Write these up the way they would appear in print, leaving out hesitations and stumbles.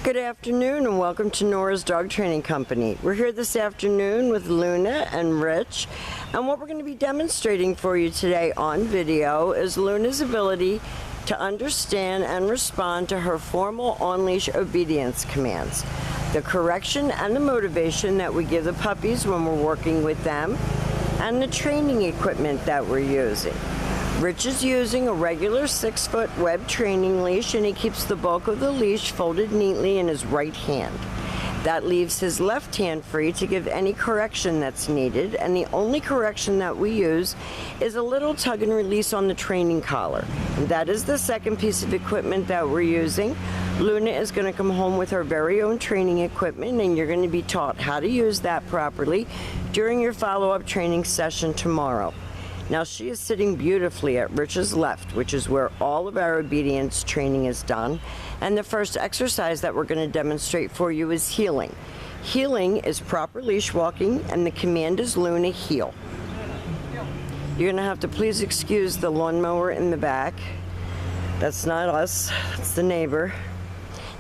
Good afternoon and welcome to Nora's Dog Training Company. We're here this afternoon with Luna and Rich, and what we're going to be demonstrating for you today on video is Luna's ability to understand and respond to her formal on-leash obedience commands, the correction and the motivation that we give the puppies when we're working with them, and the training equipment that we're using. Rich is using a regular 6-foot web training leash, and he keeps the bulk of the leash folded neatly in his right hand. That leaves his left hand free to give any correction that's needed, and the only correction that we use is a little tug and release on the training collar. And that is the second piece of equipment that we're using. Luna is going to come home with her very own training equipment, and you're going to be taught how to use that properly during your follow-up training session tomorrow. Now, she is sitting beautifully at Rich's left, which is where all of our obedience training is done. And the first exercise that we're going to demonstrate for you is heeling. Heeling is proper leash walking, and the command is Luna, heel. You're going to have to please excuse the lawnmower in the back. That's not us, that's the neighbor.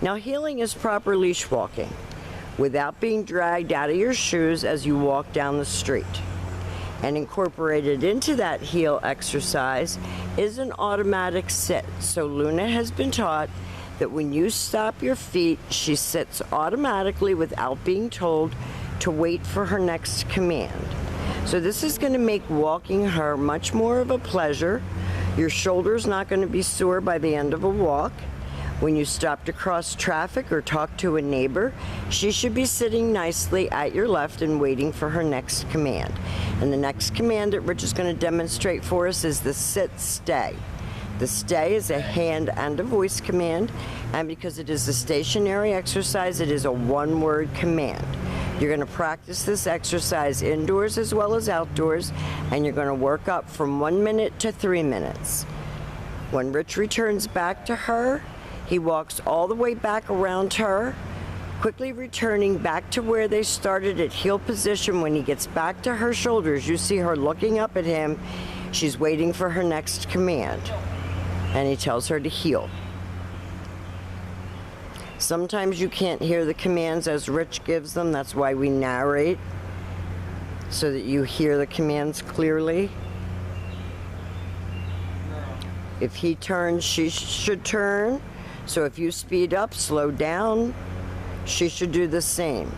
Now, heeling is proper leash walking without being dragged out of your shoes as you walk down the street. And incorporated into that heel exercise is an automatic sit. So Luna has been taught that when you stop your feet, she sits automatically without being told to wait for her next command. So this is going to make walking her much more of a pleasure. Your shoulder's not going to be sore by the end of a walk. When you stop to cross traffic or talk to a neighbor, she should be sitting nicely at your left and waiting for her next command. And the next command that Rich is going to demonstrate for us is the sit-stay. The stay is a hand and a voice command, and because it is a stationary exercise, it is a one-word command. You're going to practice this exercise indoors as well as outdoors, and you're going to work up from 1 minute to 3 minutes. When Rich returns back to her, he walks all the way back around her, quickly returning back to where they started at heel position. When he gets back to her shoulders, you see her looking up at him. She's waiting for her next command, and he tells her to heel. Sometimes you can't hear the commands as Rich gives them. That's why we narrate, so that you hear the commands clearly. If he turns, she should turn. So if you speed up, slow down, she should do the same.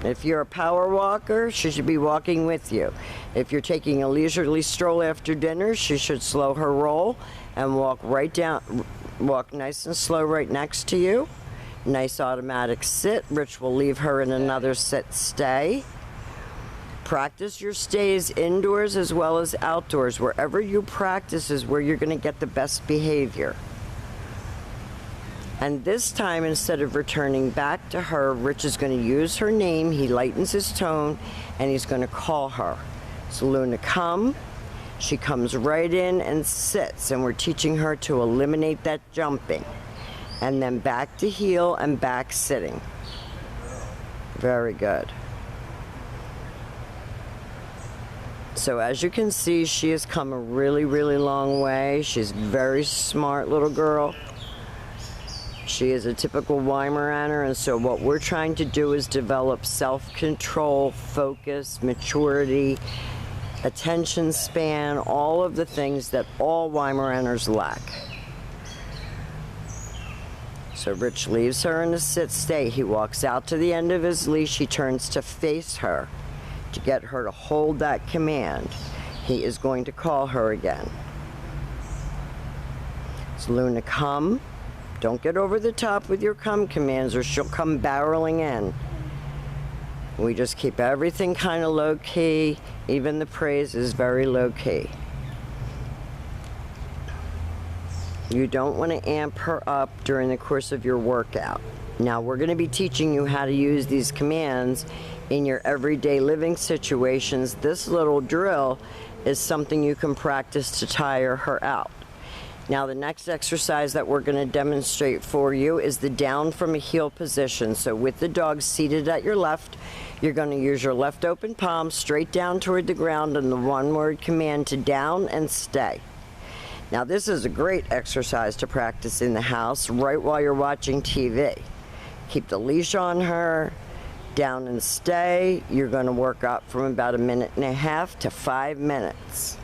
If you're a power walker, she should be walking with you. If you're taking a leisurely stroll after dinner, she should slow her roll and walk right down, walk nice and slow right next to you. Nice automatic sit. Rich will leave her in another sit-stay. Practice your stays indoors as well as outdoors. Wherever you practice is where you're going to get the best behavior. And this time, instead of returning back to her, Rich is going to use her name. He lightens his tone, and he's going to call her. So Luna, come. She comes right in and sits, and we're teaching her to eliminate that jumping. And then back to heel and back sitting. Very good. So as you can see, she has come a really, really long way. She's a very smart little girl. She is a typical Weimeraner, and so what we're trying to do is develop self-control, focus, maturity, attention span, all of the things that all Weimaraners lack. So Rich leaves her in a sit-stay. He walks out to the end of his leash. He turns to face her to get her to hold that command. He is going to call her again. So Luna, come. Don't get over the top with your come commands or she'll come barreling in. We just keep everything kind of low-key. Even the praise is very low-key. You don't want to amp her up during the course of your workout. Now, we're going to be teaching you how to use these commands in your everyday living situations. This little drill is something you can practice to tire her out. Now, the next exercise that we're going to demonstrate for you is the down from a heel position. So with the dog seated at your left, you're going to use your left open palm straight down toward the ground and the one-word command to down and stay. Now, this is a great exercise to practice in the house right while you're watching TV. Keep the leash on her. Down and stay. You're going to work up from about 1.5 minutes to 5 minutes.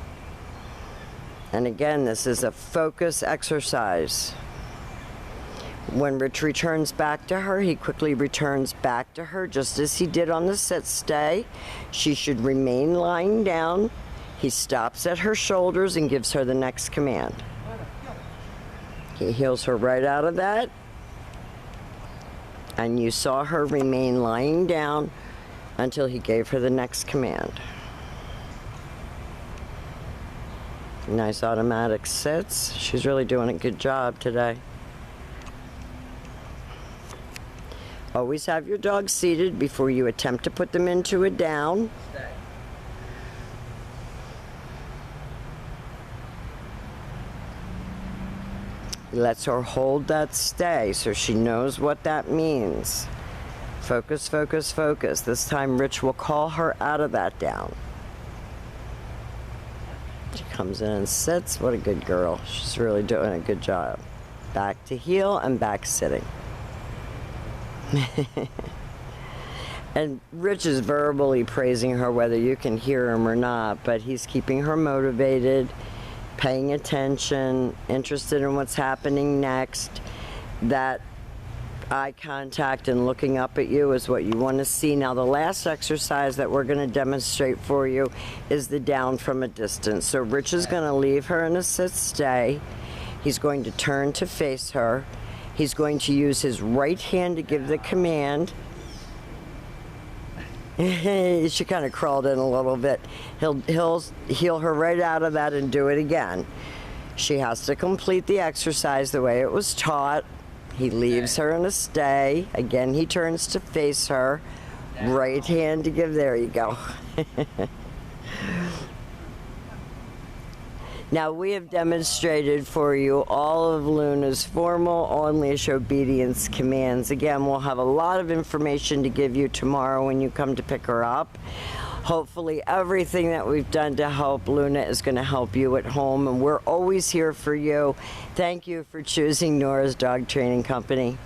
And again, this is a focus exercise. When Rich returns back to her, he quickly returns back to her, just as he did on the sit-stay. She should remain lying down. He stops at her shoulders and gives her the next command. He heels her right out of that. And you saw her remain lying down until he gave her the next command. Nice automatic sits. She's really doing a good job today. Always have your dog seated before you attempt to put them into a down. Lets her hold that stay so she knows what that means. Focus, focus, focus. This time Rich will call her out of that down. She comes in and sits. What a good girl. She's really doing a good job. Back to heel and back sitting. And Rich is verbally praising her, whether you can hear him or not, but he's keeping her motivated, paying attention, interested in what's happening next. That eye contact and looking up at you is what you want to see. Now, the last exercise that we're going to demonstrate for you is the down from a distance. So Rich is going to leave her in a sit-stay. He's going to turn to face her. He's going to use his right hand to give the command. She kind of crawled in a little bit. He'll heel her right out of that and do it again. She has to complete the exercise the way it was taught. He leaves her in a stay. Again, he turns to face her. Right hand to give. There you go. Now, we have demonstrated for you all of Luna's formal on-leash obedience commands. Again, we'll have a lot of information to give you tomorrow when you come to pick her up. Hopefully, everything that we've done to help Luna is going to help you at home, and we're always here for you. Thank you for choosing Nora's Dog Training Company.